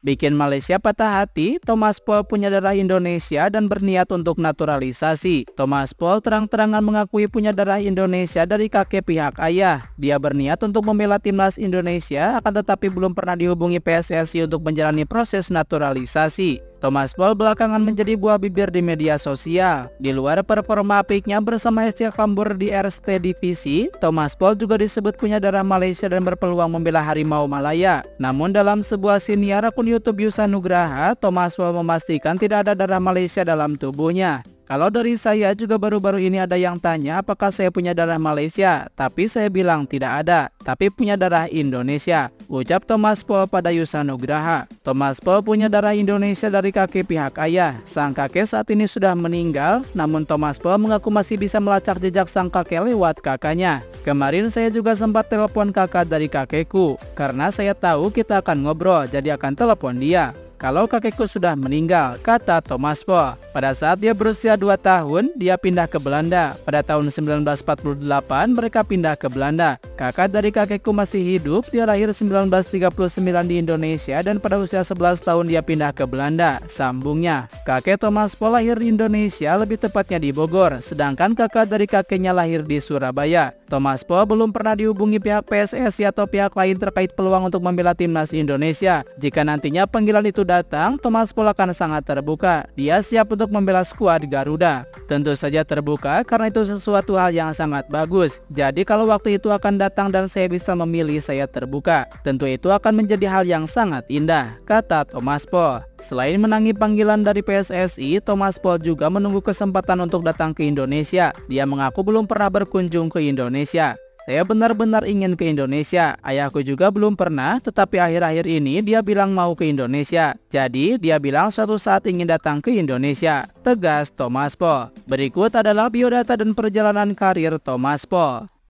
Bikin Malaysia patah hati, Thomas Paul punya darah Indonesia dan berniat untuk naturalisasi. Thomas Paul terang-terangan mengakui punya darah Indonesia dari kakek pihak ayah. Dia berniat untuk membela timnas Indonesia, akan tetapi belum pernah dihubungi PSSI untuk menjalani proses naturalisasi. Thomas Paul belakangan menjadi buah bibir di media sosial. Di luar performa apiknya bersama SC Kambur di RST Divisi, Thomas Paul juga disebut punya darah Malaysia dan berpeluang membela Harimau Malaya. Namun dalam sebuah siniar akun YouTube Yusa Nugraha, Thomas Paul memastikan tidak ada darah Malaysia dalam tubuhnya. Kalau dari saya juga baru-baru ini ada yang tanya apakah saya punya darah Malaysia, tapi saya bilang tidak ada, tapi punya darah Indonesia, ucap Thomas Paul pada Yusa Nugraha. Thomas Paul punya darah Indonesia dari kakek pihak ayah. Sang kakek saat ini sudah meninggal, namun Thomas Paul mengaku masih bisa melacak jejak sang kakek lewat kakaknya. Kemarin saya juga sempat telepon kakak dari kakekku, karena saya tahu kita akan ngobrol, jadi akan telepon dia. Kalau kakekku sudah meninggal, kata Thomas Paul. Pada saat dia berusia 2 tahun, dia pindah ke Belanda. Pada tahun 1948, mereka pindah ke Belanda. Kakak dari kakekku masih hidup, dia lahir 1939 di Indonesia dan pada usia 11 tahun dia pindah ke Belanda. Sambungnya, kakek Thomas Paul lahir di Indonesia, lebih tepatnya di Bogor, sedangkan kakak dari kakeknya lahir di Surabaya. Thomas Paul belum pernah dihubungi pihak PSSI atau pihak lain terkait peluang untuk membela timnas Indonesia. Jika nantinya panggilan itu datang, Thomas Paul akan sangat terbuka. Dia siap untuk membela skuad Garuda. Tentu saja terbuka karena itu sesuatu hal yang sangat bagus. Jadi kalau waktu itu akan datang dan saya bisa memilih, saya terbuka. Tentu itu akan menjadi hal yang sangat indah, kata Thomas Paul. Selain menangi panggilan dari PSSI, Thomas Paul juga menunggu kesempatan untuk datang ke Indonesia. Dia mengaku belum pernah berkunjung ke Indonesia. Saya benar-benar ingin ke Indonesia. Ayahku juga belum pernah, tetapi akhir-akhir ini dia bilang mau ke Indonesia. Jadi, dia bilang suatu saat ingin datang ke Indonesia, tegas Thomas Paul. Berikut adalah biodata dan perjalanan karir Thomas Paul.